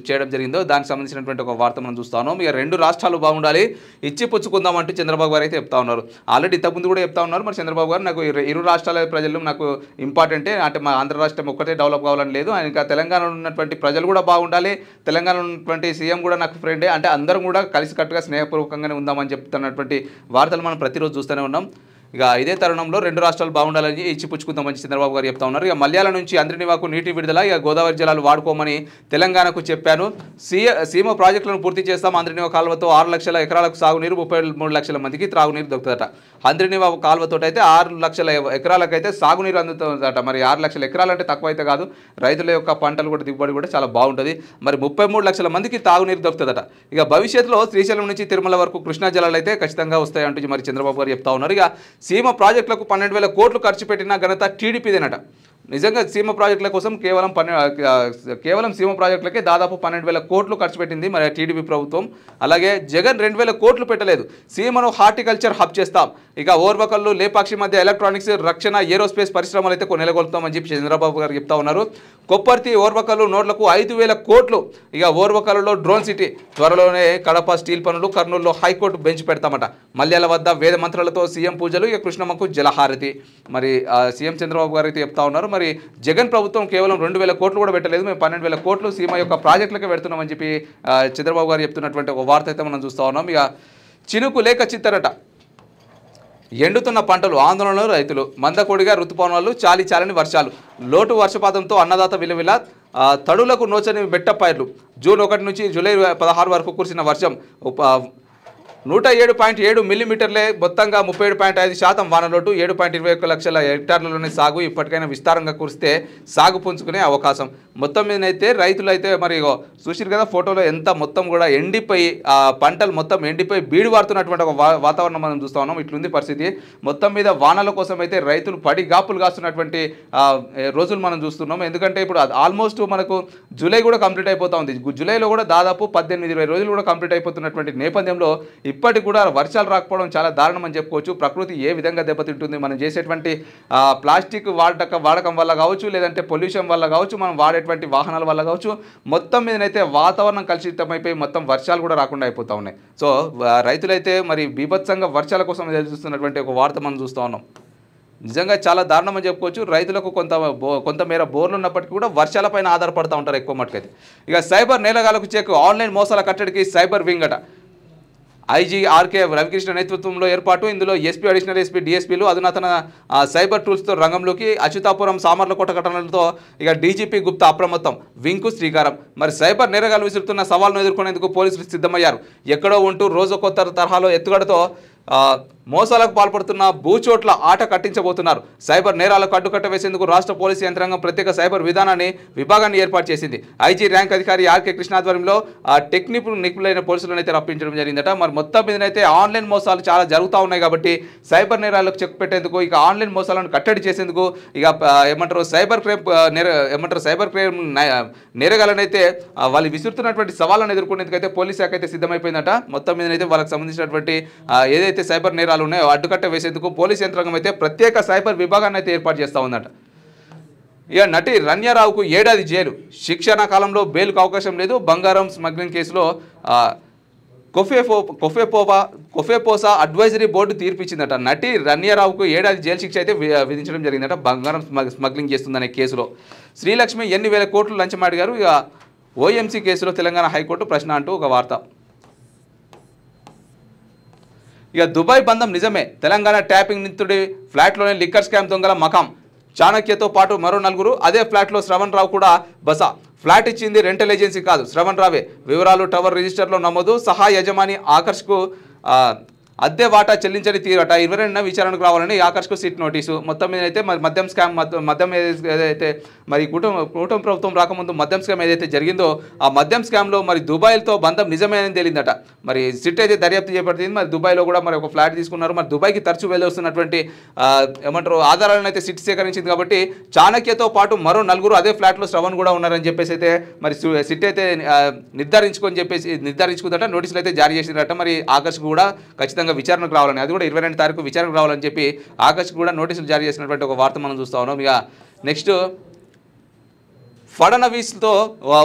చేయడం జరిగిందో దానికి సంబంధించినటువంటి ఒక వార్త మనం చూస్తాను. ఇక 2 రాష్ట్రాలు బాగుండాలి, ఇచ్చి పుచ్చుకుందాం అంటూ చంద్రబాబు గారు అయితే చెప్తా ఉన్నారు. ఆల్రెడీ ఇంతకుముందు కూడా చెప్తా ఉన్నారు. మరి చంద్రబాబు గారు నాకు 2 రాష్ట్రాల ప్రజలు నాకు ఇంపార్టెంటే, అంటే మా ఆంధ్ర రాష్ట్రం ఒక్కటే డెవలప్ కావాలని లేదు, ఇంకా తెలంగాణలో ఉన్నటువంటి ప్రజలు కూడా బాగుండాలి, తెలంగాణలో ఉన్నటువంటి సీఎం కూడా నాకు ఫ్రెండే, అంటే అందరం కూడా కలిసికట్టుగా స్నేహపూర్వకంగానే ఉందామని చెప్తున్నటువంటి వార్తలు మనం ప్రతిరోజు చూస్తూనే ఉన్నాం. ఇక ఇదే తరుణంలో 2 రాష్ట్రాలు బాగుండాలని ఇచ్చిపుచ్చుకుందామని చంద్రబాబు గారు చెప్తా ఉన్నారు. ఇక మల్యాల నుంచి ఆంధ్రనివాకు నీటి విడుదల, ఇక గోదావరి జలాలు వాడుకోమని తెలంగాణకు చెప్పాను. సీమ ప్రాజెక్టులను పూర్తి చేస్తాం. ఆంధ్రనివా కాలువతో 6 లక్షల ఎకరాలకు సాగునీరు, 33 లక్షల మందికి త్రాగునీరు దొరుకుతుందట. ఆంధ్రనివా కాలువతో అయితే 6 లక్షల ఎకరాలకైతే సాగునీరు అందుతుందట. మరి 6 లక్షల ఎకరాలు అంటే తక్కువ అయితే కాదు, రైతుల యొక్క పంటలు కూడా దిగుబడి కూడా చాలా బాగుంటుంది. మరి 33 లక్షల మందికి తాగునీరు దొరుకుతుందట. ఇక భవిష్యత్తులో శ్రీశైలం నుంచి తిరుమల వరకు కృష్ణా జలాలు అయితే ఖచ్చితంగా వస్తాయంటూ మరి చంద్రబాబు గారు చెప్తా ఉన్నారు. ఇక సీమ ప్రాజెక్టులకు 12,000 కోట్లు ఖర్చు పెట్టిన ఘనత టీడీపీదేనట. నిజంగా సీమ ప్రాజెక్టుల కోసం కేవలం సీమ ప్రాజెక్టులకే దాదాపు 12,000 కోట్లు ఖర్చు పెట్టింది మరి టీడీపీ ప్రభుత్వం. అలాగే జగన్ 2,000 కోట్లు పెట్టలేదు. సీమను హార్టికల్చర్ హబ్ చేస్తాం. ఇక ఓర్వకల్లు, లేపాక్షి మధ్య ఎలక్ట్రానిక్స్, రక్షణ, ఏరోస్పేస్ పరిశ్రమలు అయితే నెలకొల్పుతామని చెప్పి చంద్రబాబు గారు చెప్తా ఉన్నారు. కొప్పర్తి, ఓర్వకల్లు నోట్లకు 5,000 కోట్లు. ఇక ఓర్వకల్లులో డ్రోన్ సిటీ, త్వరలోనే కడప స్టీల్ పనులు, కర్నూలులో హైకోర్టు బెంచ్ పెడతామట. మల్యాల వద్ద వేద మంత్రాలతో సీఎం పూజలు, ఇక కృష్ణమ్మకు జలహారతి. మరి సీఎం చంద్రబాబు గారు అయితే చెప్తా ఉన్నారు. మరి జగన్ ప్రభుత్వం కేవలం 2,000 కోట్లు కూడా పెట్టలేదు, మేము 12,000 కోట్లు సీమ యొక్క ప్రాజెక్టులకే పెడుతున్నామని చెప్పి చంద్రబాబు గారు చెప్తున్నటువంటి ఒక వార్త అయితే మనం చూస్తూ ఉన్నాం. ఇక చినుకు లేక చిత్తరట, ఎండుతున్న పంటలు, ఆందోళనలో రైతులు, మందకొడిగా ఋతుపవనాలు, చాలని వర్షాలు, లోటు వర్షపాతంతో అన్నదాత విలువిల, తడులకు నోచని బెట్టపైర్లు. జూన్ 1 నుంచి జూలై 16 వరకు కురిసిన వర్షం 107.7 మిల్లీమీటర్లే, మొత్తంగా 37.5% వానలోటు, 7.21 లక్షల హెక్టార్లలోనే సాగు. ఇప్పటికైనా విస్తారంగా కురిస్తే సాగు పుంజుకునే అవకాశం. మొత్తం మీదనైతే రైతులు అయితే మరి చూసిరు కదా ఫోటోలో, ఎంత మొత్తం కూడా ఎండిపోయి పంటలు మొత్తం ఎండిపోయి బీడు వారుతున్నటువంటి ఒక వాతావరణం మనం చూస్తూ ఉన్నాం. ఇట్లుంది పరిస్థితి. మొత్తం మీద వానల కోసం అయితే రైతులు పడి గాపులు కాస్తున్నటువంటి రోజులు మనం చూస్తున్నాం. ఎందుకంటే ఇప్పుడు ఆల్మోస్ట్ మనకు జూలై కూడా కంప్లీట్ అయిపోతా ఉంది. జూలైలో కూడా దాదాపు 18-20 రోజులు కూడా కంప్లీట్ అయిపోతున్నటువంటి నేపథ్యంలో ఇప్పటికి కూడా వర్షాలు రాకపోవడం చాలా దారుణం అని చెప్పుకోవచ్చు. ప్రకృతి ఏ విధంగా దెబ్బతింటుంది, మనం చేసేటువంటి ప్లాస్టిక్ వాడకం వల్ల కావచ్చు, లేదంటే పొల్యూషన్ వల్ల కావచ్చు, మనం వాడేటువంటి వాహనాల వల్ల కావచ్చు, మొత్తం మీదనైతే వాతావరణం కలుషితమైపోయి మొత్తం వర్షాలు కూడా రాకుండా అయిపోతూ ఉన్నాయి. సో రైతులైతే మరి బీభత్సంగా వర్షాల కోసం ఎదురు చూస్తున్నటువంటి ఒక వార్త మనం చూస్తూ ఉన్నాం. నిజంగా చాలా దారుణం అని చెప్పుకోవచ్చు. రైతులకు కొంతమేర బోర్లు ఉన్నప్పటికీ కూడా వర్షాలపైన ఆధారపడుతూ ఉంటారు ఎక్కువ మటుకైతే. ఇక సైబర్ నేరగాళ్లకు చెక్, ఆన్లైన్ మోసాల కట్టడికి సైబర్ వింగ్ అట. ఐజీ ఆర్కే రవికృష్ణ నేతృత్వంలో ఏర్పాటు. ఇందులో ఎస్పీ, అడిషనల్ ఎస్పీ, డిఎస్పీలు అధునాతన సైబర్ టూల్స్తో రంగంలోకి. అచ్యుతాపురం, సామర్లకోట ఘటనలతో ఇక డీజీపీ గుప్తా అప్రమత్తం, వింగ్కు శ్రీకారం. మరి సైబర్ నేరగాలు విసురుతున్న సవాల్ను ఎదుర్కొనేందుకు పోలీసులు సిద్ధమయ్యారు. ఎక్కడో ఉంటూ రోజు కొత్త తరహాలో ఎత్తుగడతో మోసాలకు పాల్పడుతున్న భూచోట్ల ఆట కట్టించబోతున్నారు. సైబర్ నేరాలకు అడ్డుకట్ట వేసేందుకు రాష్ట్ర పోలీసు యంత్రాంగం ప్రత్యేక సైబర్ విభాగాన్ని ఏర్పాటు చేసింది. ఐజీ ర్యాంక్ అధికారి ఆర్కే కృష్ణ ఆధ్వర్యంలో నిపుణులైన పోలీసులను అయితే రప్పించడం జరిగిందట. మరి మొత్తం మీదనైతే ఆన్లైన్ మోసాలు చాలా జరుగుతూ ఉన్నాయి కాబట్టి సైబర్ నేరాలకు చెక్ పెట్టేందుకు, ఇక ఆన్లైన్ మోసాలను కట్టడి చేసేందుకు ఇక సైబర్ క్రైమ్ నేరగాలనైతే వాళ్ళు విసురుతున్నటువంటి సవాళ్ళను ఎదుర్కొనేందుకు అయితే పోలీస్ శాఖ అయితే సిద్ధమైపోయిందట. మొత్తం మీదనైతే వాళ్ళకి సంబంధించినటువంటి ఏదైతే సైబర్ నేరాలు ఉన్నాయో అడ్డుకట్ట వేసేందుకు పోలీస్ యంత్రాంగం అయితే ప్రత్యేక సైబర్ విభాగాన్ని అయితే ఏర్పాటు చేస్తూ ఉందట. ఇక నటి రన్యారావుకు 1 ఏడాది జైలు, శిక్షణ కాలంలో బెయిల్కు అవకాశం లేదు. బంగారం స్మగ్లింగ్ కేసులో కొఫెపోసా అడ్వైజరీ బోర్డు తీర్పిచ్చిందట. నటి రన్యారావుకు 1 ఏడాది జైలు శిక్ష అయితే విధించడం జరిగిందట బంగారం స్మగ్లింగ్ చేస్తుందనే కేసులో. శ్రీలక్ష్మి ఎన్ని వేల కోట్లు లంచం అడిగారు. ఇక ఓఎంసీ కేసులో తెలంగాణ హైకోర్టు ప్రశ్న అంటూ ఒక వార్త. ఇక దుబాయ్ బంధం నిజమే, తెలంగాణ ట్యాపింగ్ నిందితుడి ఫ్లాట్లోనే లిక్కర్ స్కామ్ దొంగల మకాం. చాణక్యతో పాటు మరో 4. అదే ఫ్లాట్లో శ్రవణ్ రావు కూడా బస. ఫ్లాట్ ఇచ్చింది రెంటల్ ఏజెన్సీ కాదు, శ్రవణ్ రావే. వివరాలు టవర్ రిజిస్టర్లో నమోదు. సహా యజమాని ఆకర్ష్కు అద్దె వాటా చెల్లించని తీరట. 22న విచారణకు రావాలని ఆకర్ష్కు సిట్ నోటీసు. మొత్తం మీద అయితే మరి మద్యం స్కామ్ ఏదైతే మరి కూటమి ప్రభుత్వం రాకముందు మద్యం స్కామ్ ఏదైతే జరిగిందో ఆ మద్యం స్కామ్లో మరి దుబాయ్తో బంధం నిజమే అని తేలిందట. మరి సిట్ అయితే దర్యాప్తు చేపట్టింది. మరి దుబాయ్లో కూడా మరి ఒక ఫ్లాట్ తీసుకున్నారు. మరి దుబాయ్కి తరచూ వెళ్ళొస్తున్నటువంటి ఆధారాలను అయితే సిట్ సేకరించింది. కాబట్టి చాణక్యతో పాటు మరో 4 అదే ఫ్లాట్లో శ్రవణ్ కూడా ఉన్నారని చెప్పేసి అయితే మరి సిట్ అయితే నిర్ధారించుకుందట. నోటీసులు అయితే జారీ చేసిందట. మరి ఆకర్ష్కు కూడా ఖచ్చితంగా విచారణకు రావాలని, అది కూడా 22 తారీఖు విచారణకు రావాలని చెప్పి ఆకర్ష్కు కూడా నోటీసులు జారీ చేసినటువంటి ఒక వార్త మనం చూస్తా ఉన్నాం. ఇక నెక్స్ట్ ఫడణవీస్తో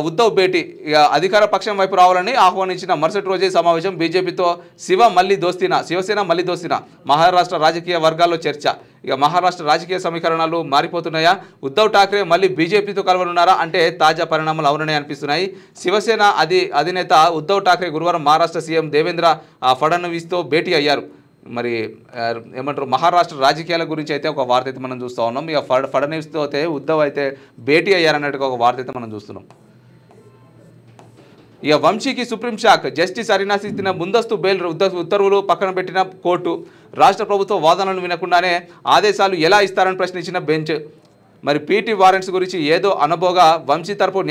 ఉద్ధవ్ భేటీ. ఇక అధికార పక్షం వైపు రావాలని ఆహ్వానించిన మరుసటి రోజే సమావేశం. బీజేపీతో శివసేన మళ్ళీ దోస్తిన. మహారాష్ట్ర రాజకీయ వర్గాల్లో చర్చ. ఇక మహారాష్ట్ర రాజకీయ సమీకరణాలు మారిపోతున్నాయా? ఉద్ధవ్ ఠాక్రే మళ్ళీ బీజేపీతో కలవనున్నారా అంటే తాజా పరిణామాలు అవుననే అనిపిస్తున్నాయి. శివసేన అధినేత ఉద్ధవ్ ఠాక్రే గురువారం మహారాష్ట్ర సీఎం దేవేంద్ర ఫడణవీస్తో భేటీ అయ్యారు. మరి మహారాష్ట్ర రాజకీయాల గురించి అయితే ఒక వార్త అయితే మనం చూస్తూ ఉన్నాం. ఇక ఫడణవీస్తో అయితే ఉద్ధవ్ అయితే భేటీ అయ్యారన్నట్టుగా ఒక వార్త అయితే మనం చూస్తున్నాం. ఇక వంశీకి సుప్రీం షాక్. జస్టిస్ అవినాష్ ఇచ్చిన ముందస్తు బెయిల్ ఉత్తర్వులు పక్కన పెట్టిన కోర్టు. రాష్ట్ర ప్రభుత్వ వాదనలను వినకుండానే ఆదేశాలు ఎలా ఇస్తారని ప్రశ్నించిన బెంచ్. మరి పీటీ వారెంట్స్ గురించి ఏదో అనబోగా వంశీ తరపు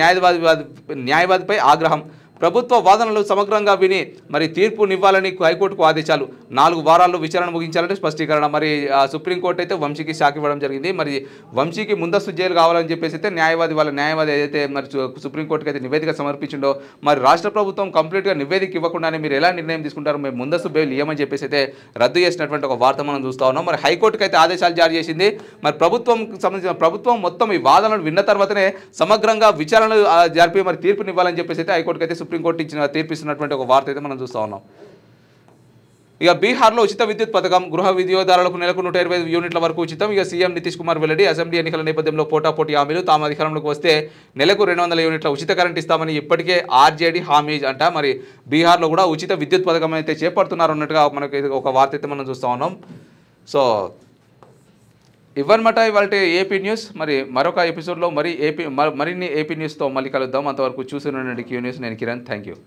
న్యాయవాదిపై ఆగ్రహం. ప్రభుత్వ వాదనలు సమగ్రంగా విని మరి తీర్పునివ్వాలని హైకోర్టుకు ఆదేశాలు. 4 వారాల్లో విచారణ ముగించాలని స్పష్టీకరణ. మరి సుప్రీంకోర్టు అయితే వంశీకి షాక్ ఇవ్వడం జరిగింది. మరి వంశీకి ముందస్తు జైలు కావాలని చెప్పేసి అయితే న్యాయవాది ఏదైతే మరి సుప్రీంకోర్టుకి అయితే నివేదిక సమర్పించిందో మరి రాష్ట్ర ప్రభుత్వం కంప్లీట్గా నివేదిక ఇవ్వకుండానే మీరు ఎలా నిర్ణయం తీసుకుంటారు, మేము ముందస్తు బెయిల్ ఇవ్వమని చెప్పేసి అయితే రద్దు చేసినటువంటి ఒక వార్త మనం చూస్తూ ఉన్నాం. మరి హైకోర్టుకి అయితే ఆదేశాలు జారీ చేసింది. మరి ప్రభుత్వం మొత్తం ఈ వాదనలు విన్న తర్వాతనే సమగ్రంగా విచారణ జరిపి మరి తీర్పునివ్వాలని చెప్పేసి అయితే హైకోర్టుకి అయితే సుప్రీంకోర్టు తీర్పిస్తున్నటువంటి ఒక వార్త అయితే మనం చూస్తూ ఉన్నాం. ఇక బీహార్లో ఉచిత విద్యుత్ పథకం. గృహ వినియోగదారులకు నెలకు 125 యూనిట్ల వరకు ఉచితం. ఇక సీఎం నితీష్ కుమార్ వెల్లడి. అసెంబ్లీ ఎన్నికల నేపథ్యంలో పోటాపోటీ హామీలు. తాము అధికారంలోకి వస్తే నెలకు 200 యూనిట్ల ఉచిత కరెంట్ ఇస్తామని ఇప్పటికే ఆర్జేడీ హామీ అంట. మరి బీహార్లో కూడా ఉచిత విద్యుత్ పథకం అయితే చేపడుతున్నారు అన్నట్టుగా మనకి ఒక వార్త అయితే మనం చూస్తూ ఉన్నాం. సో ఇవన్నమాట ఇవాళ ఏపీ న్యూస్. మరి మరొక ఎపిసోడ్లో మరిన్ని ఏపీ న్యూస్తో మళ్ళీ కలుద్దాం. అంతవరకు చూసి ఉండండి క్యూ న్యూస్. నేను కిరణ్. Thank you.